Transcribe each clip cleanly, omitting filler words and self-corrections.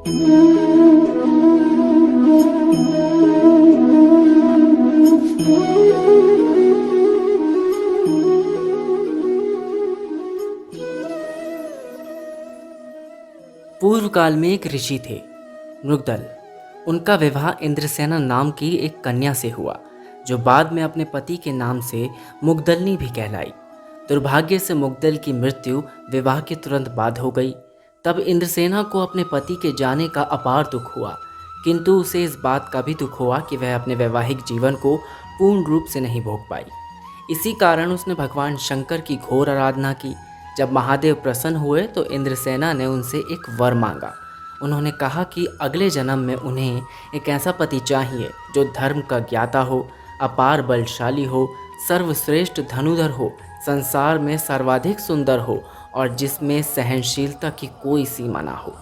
पूर्व काल में एक ऋषि थे, मृगदल। उनका विवाह इंद्रसेना नाम की एक कन्या से हुआ, जो बाद में अपने पति के नाम से मुग्दलनी भी कहलाई। दुर्भाग्य से मुग्दल की मृत्यु विवाह के तुरंत बाद हो गई। तब इंद्रसेना को अपने पति के जाने का अपार दुख हुआ, किंतु उसे इस बात का भी दुख हुआ कि वह अपने वैवाहिक जीवन को पूर्ण रूप से नहीं भोग पाई। इसी कारण उसने भगवान शंकर की घोर आराधना की। जब महादेव प्रसन्न हुए तो इंद्रसेना ने उनसे एक वर मांगा। उन्होंने कहा कि अगले जन्म में उन्हें एक ऐसा पति चाहिए जो धर्म का ज्ञाता हो, अपार बलशाली हो, सर्वश्रेष्ठ धनुधर हो, संसार में सर्वाधिक सुंदर हो और जिसमें सहनशीलता की कोई सीमा ना हो।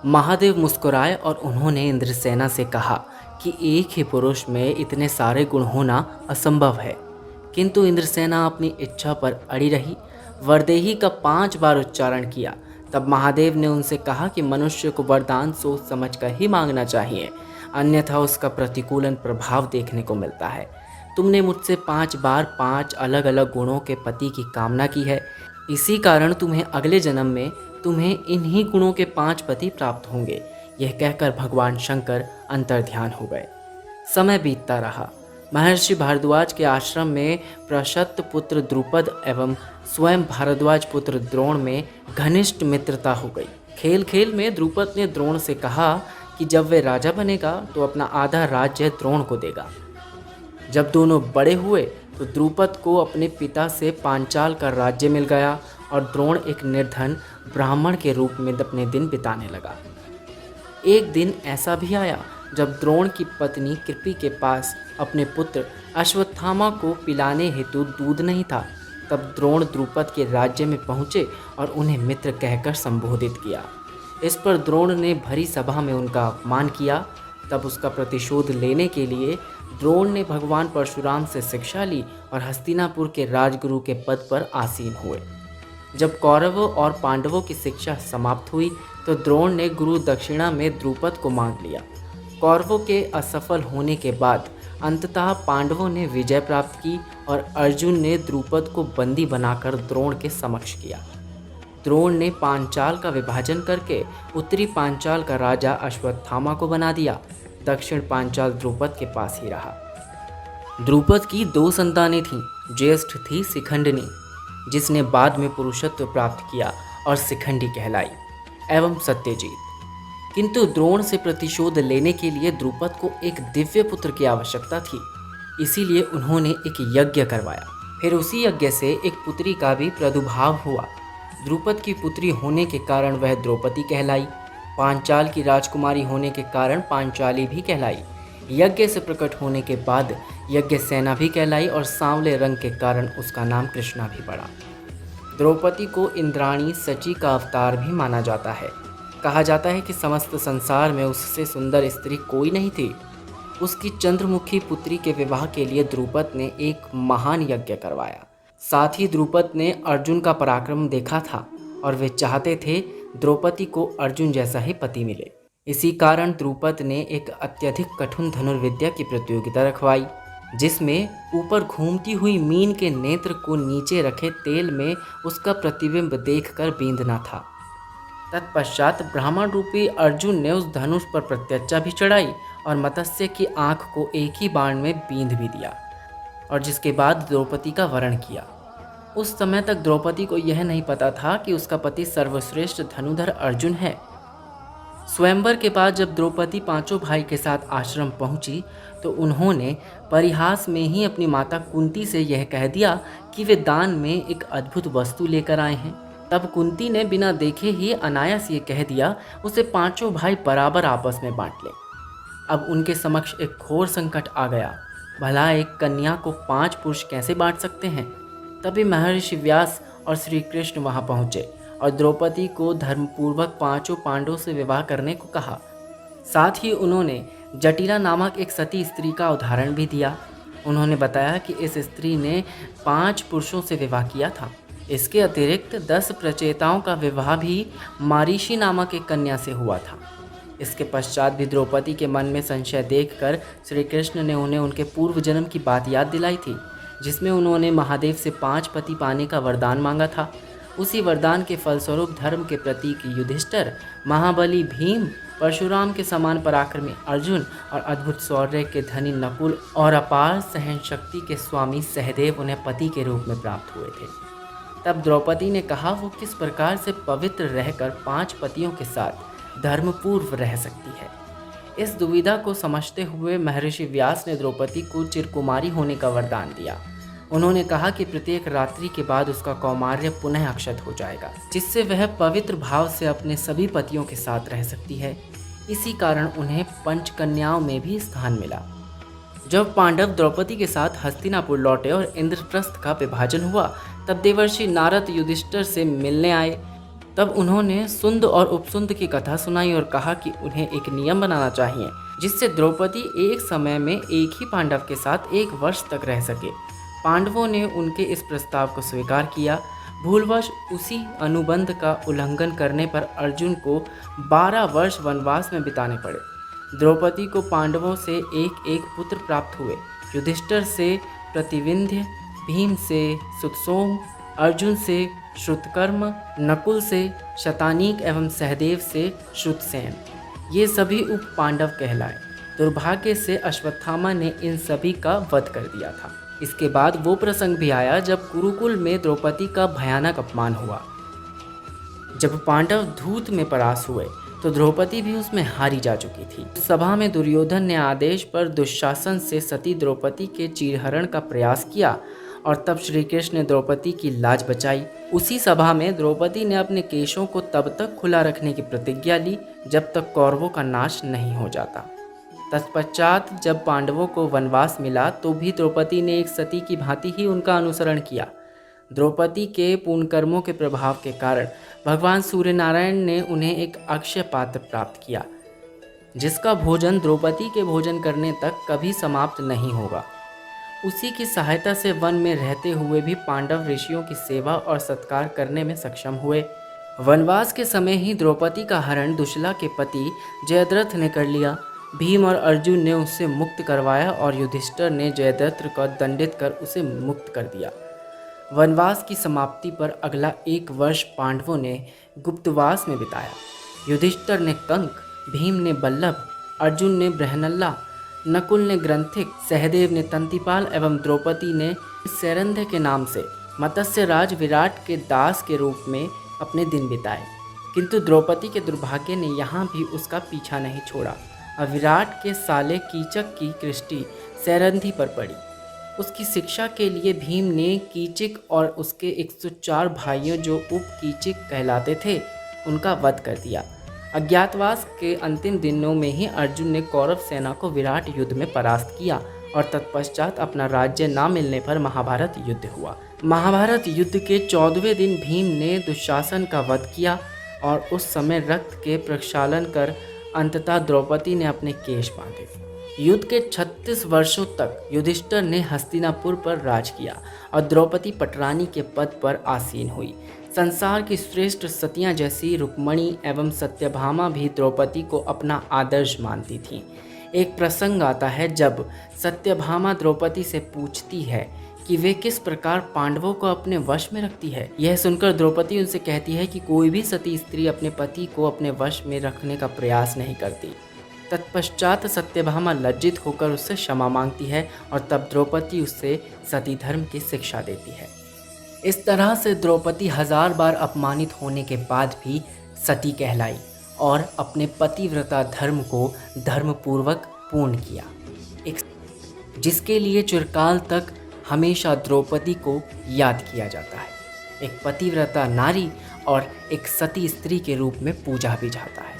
महादेव मुस्कुराए और उन्होंने इंद्रसेना से कहा कि एक ही पुरुष में इतने सारे गुण होना असंभव है। किंतु इंद्रसेना अपनी इच्छा पर अड़ी रही। वरदेही का 5 बार उच्चारण किया। तब महादेव ने उनसे कहा कि मनुष्य को वरदान सोच समझ कर ही मांगना चाहिए, अन्यथा उसका प्रतिकूलन प्रभाव देखने को मिलता है। तुमने मुझसे 5 बार 5 अलग अलग गुणों के पति की कामना की है, इसी कारण तुम्हें अगले जन्म में तुम्हें इन्हीं गुणों के 5 पति प्राप्त होंगे। यह कहकर भगवान शंकर अंतर्ध्यान हो गए। समय बीतता रहा। महर्षि भारद्वाज के आश्रम में प्रशस्त पुत्र द्रुपद एवं स्वयं भारद्वाज पुत्र द्रोण में घनिष्ठ मित्रता हो गई। खेल खेल में द्रुपद ने द्रोण से कहा कि जब वे राजा बनेगा तो अपना आधा राज्य द्रोण को देगा। जब दोनों बड़े हुए तो द्रुपद को अपने पिता से पांचाल का राज्य मिल गया और द्रोण एक निर्धन ब्राह्मण के रूप में अपने दिन बिताने लगा। एक दिन ऐसा भी आया जब द्रोण की पत्नी कृपि के पास अपने पुत्र अश्वत्थामा को पिलाने हेतु दूध नहीं था। तब द्रोण द्रुपद के राज्य में पहुँचे और उन्हें मित्र कहकर संबोधित किया। इस पर द्रोण ने भरी सभा में उनका अपमान किया। तब उसका प्रतिशोध लेने के लिए द्रोण ने भगवान परशुराम से शिक्षा ली और हस्तिनापुर के राजगुरु के पद पर आसीन हुए। जब कौरवों और पांडवों की शिक्षा समाप्त हुई तो द्रोण ने गुरु दक्षिणा में द्रुपद को मांग लिया। कौरवों के असफल होने के बाद अंततः पांडवों ने विजय प्राप्त की और अर्जुन ने द्रुपद को बंदी बनाकर द्रोण के समक्ष किया। द्रोण ने पांचाल का विभाजन करके उत्तरी पांचाल का राजा अश्वत्थामा को बना दिया। दक्षिण पांचाल द्रुपद के पास ही रहा। द्रुपद की 2 संतानें थीं। ज्येष्ठ थी शिखंडिनी, जिसने बाद में पुरुषत्व प्राप्त किया और शिखंडी कहलाई, एवं सत्यजीत। किंतु द्रोण से प्रतिशोध लेने के लिए द्रुपद को एक दिव्य पुत्र की आवश्यकता थी, इसीलिए उन्होंने एक यज्ञ करवाया। फिर उसी यज्ञ से एक पुत्री का भी प्रादुर्भाव हुआ। द्रुपद की पुत्री होने के कारण वह द्रौपदी कहलाई, पांचाल की राजकुमारी होने के कारण पांचाली भी कहलाई, यज्ञ से प्रकट होने के बाद यज्ञ सेना भी कहलाई और सांवले रंग के कारण उसका नाम कृष्णा भी पड़ा। द्रौपदी को इंद्राणी सची का अवतार भी माना जाता है। कहा जाता है कि समस्त संसार में उससे सुंदर स्त्री कोई नहीं थी। उसकी चंद्रमुखी पुत्री के विवाह के लिए द्रुपद ने एक महान यज्ञ करवाया। साथ ही द्रुपद ने अर्जुन का पराक्रम देखा था और वे चाहते थे द्रौपदी को अर्जुन जैसा ही पति मिले। इसी कारण द्रुपद ने एक अत्यधिक कठिन धनुर्विद्या की प्रतियोगिता रखवाई, जिसमें ऊपर घूमती हुई मीन के नेत्र को नीचे रखे तेल में उसका प्रतिबिंब देखकर बींधना था। तत्पश्चात ब्राह्मण रूपी अर्जुन ने उस धनुष पर प्रत्यक्षा भी चढ़ाई और मत्स्य की आंख को एक ही बाण में बींध भी दिया, और जिसके बाद द्रौपदी का वरण किया। उस समय तक द्रौपदी को यह नहीं पता था कि उसका पति सर्वश्रेष्ठ धनुधर अर्जुन है। स्वयंवर के बाद जब द्रौपदी 5 भाई के साथ आश्रम पहुंची तो उन्होंने परिहास में ही अपनी माता कुंती से यह कह दिया कि वे दान में एक अद्भुत वस्तु लेकर आए हैं। तब कुंती ने बिना देखे ही अनायास ये कह दिया, उसे 5 भाई बराबर आपस में बांट ले। अब उनके समक्ष एक घोर संकट आ गया। भला एक कन्या को 5 पुरुष कैसे बांट सकते हैं? तभी महर्षि व्यास और श्री कृष्ण वहां पहुंचे और द्रौपदी को धर्मपूर्वक 5 पांडवों से विवाह करने को कहा। साथ ही उन्होंने जटिला नामक एक सती स्त्री का उदाहरण भी दिया। उन्होंने बताया कि इस स्त्री ने 5 पुरुषों से विवाह किया था। इसके अतिरिक्त 10 प्रचेताओं का विवाह भी मारीषि नामक एक कन्या से हुआ था। इसके पश्चात भी द्रौपदी के मन में संशय देखकर श्री कृष्ण ने उन्हें उनके पूर्व जन्म की बात याद दिलाई थी, जिसमें उन्होंने महादेव से 5 पति पाने का वरदान मांगा था। उसी वरदान के फलस्वरूप धर्म के प्रतीक युधिष्ठिर, महाबली भीम, परशुराम के समान पराक्रमी अर्जुन और अद्भुत शौर्य के धनी नकुल और अपार सहन शक्ति के स्वामी सहदेव उन्हें पति के रूप में प्राप्त हुए थे। तब द्रौपदी ने कहा वो किस प्रकार से पवित्र रहकर 5 पतियों के साथ धर्मपूर्व रह सकती है। इस दुविधा को समझते हुए महर्षि व्यास ने द्रौपदी को चिरकुमारी होने का वरदान दिया। उन्होंने कहा कि प्रत्येक रात्रि के बाद उसका कौमार्य पुनः अक्षत हो जाएगा, जिससे वह पवित्र भाव से अपने सभी पतियों के साथ रह सकती है। इसी कारण उन्हें पंचकन्याओं में भी स्थान मिला। जब पांडव द्रौपदी के साथ हस्तिनापुर लौटे और इंद्रप्रस्थ का विभाजन हुआ, तब देवर्षि नारद युधिष्ठिर से मिलने आए। तब उन्होंने सुंद और उपसुंद की कथा सुनाई और कहा कि उन्हें एक नियम बनाना चाहिए, जिससे द्रौपदी एक समय में एक ही पांडव के साथ 1 वर्ष तक रह सके। पांडवों ने उनके इस प्रस्ताव को स्वीकार किया। भूलवश उसी अनुबंध का उल्लंघन करने पर अर्जुन को 12 वर्ष वनवास में बिताने पड़े। द्रौपदी को पांडवों से एक पुत्र प्राप्त हुए। युधिष्ठिर से प्रतिविंध्य, भीम से सुतसोम, अर्जुन से श्रुतकर्म, नकुल से शतानीक एवं सहदेव से श्रुतसेन। ये सभी उप पांडव कहलाए। दुर्भाग्य से अश्वत्थामा ने इन सभी का वध कर दिया था। इसके बाद वो प्रसंग भी आया जब कुरुकुल में द्रौपदी का भयानक अपमान हुआ। जब पांडव धूत में परास हुए तो द्रौपदी भी उसमें हारी जा चुकी थी। सभा में दुर्योधन ने आदेश पर दुशासन से सती द्रौपदी के चीरहरण का प्रयास किया और तब श्री कृष्ण ने द्रौपदी की लाज बचाई। उसी सभा में द्रौपदी ने अपने केशों को तब तक खुला रखने की प्रतिज्ञा ली जब तक कौरवों का नाश नहीं हो जाता। तत्पश्चात जब पांडवों को वनवास मिला तो भी द्रौपदी ने एक सती की भांति ही उनका अनुसरण किया। द्रौपदी के पूर्ण कर्मों के प्रभाव के कारण भगवान सूर्य नारायण ने उन्हें एक अक्षय पात्र प्राप्त किया, जिसका भोजन द्रौपदी के भोजन करने तक कभी समाप्त नहीं होगा। उसी की सहायता से वन में रहते हुए भी पांडव ऋषियों की सेवा और सत्कार करने में सक्षम हुए। वनवास के समय ही द्रौपदी का हरण दुशला के पति जयद्रथ ने कर लिया। भीम और अर्जुन ने उससे मुक्त करवाया और युधिष्ठिर ने जयद्रथ को दंडित कर उसे मुक्त कर दिया। वनवास की समाप्ति पर अगला 1 वर्ष पांडवों ने गुप्तवास में बिताया। युधिष्ठिर ने कंक, भीम ने बल्लभ, अर्जुन ने बृहनल्ला, नकुल ने ग्रंथिक, सहदेव ने तंतिपाल एवं द्रौपदी ने सैरंध्य के नाम से मत्स्य राज विराट के दास के रूप में अपने दिन बिताए। किंतु द्रौपदी के दुर्भाग्य ने यहाँ भी उसका पीछा नहीं छोड़ा और विराट के साले कीचक की दृष्टि सैरंधी पर पड़ी। उसकी शिक्षा के लिए भीम ने कीचक और उसके 104 भाइयों जो उप कीचक कहलाते थे उनका वध कर दिया। अज्ञातवास के अंतिम दिनों में ही अर्जुन ने कौरव सेना को विराट युद्ध में परास्त किया और तत्पश्चात अपना राज्य न मिलने पर महाभारत युद्ध हुआ। महाभारत युद्ध के 14वें दिन भीम ने दुशासन का वध किया और उस समय रक्त के प्रक्षालन कर अंततः द्रौपदी ने अपने केश बांधे। युद्ध के 36 वर्षों तक युधिष्ठिर ने हस्तिनापुर पर राज किया और द्रौपदी पटरानी के पद पर आसीन हुई। संसार की श्रेष्ठ सतियां जैसी रुक्मणी एवं सत्यभामा भी द्रौपदी को अपना आदर्श मानती थीं। एक प्रसंग आता है जब सत्यभामा द्रौपदी से पूछती है कि वे किस प्रकार पांडवों को अपने वश में रखती है। यह सुनकर द्रौपदी उनसे कहती है कि कोई भी सती स्त्री अपने पति को अपने वश में रखने का प्रयास नहीं करती। तत्पश्चात सत्यभामा लज्जित होकर उससे क्षमा मांगती है और तब द्रौपदी उससे सती धर्म की शिक्षा देती है। इस तरह से द्रौपदी 1000 बार अपमानित होने के बाद भी सती कहलाई और अपने पतिव्रता धर्म को धर्मपूर्वक पूर्ण किया, जिसके लिए चिरकाल तक हमेशा द्रौपदी को याद किया जाता है। एक पतिव्रता नारी और एक सती स्त्री के रूप में पूजा भी जाता है।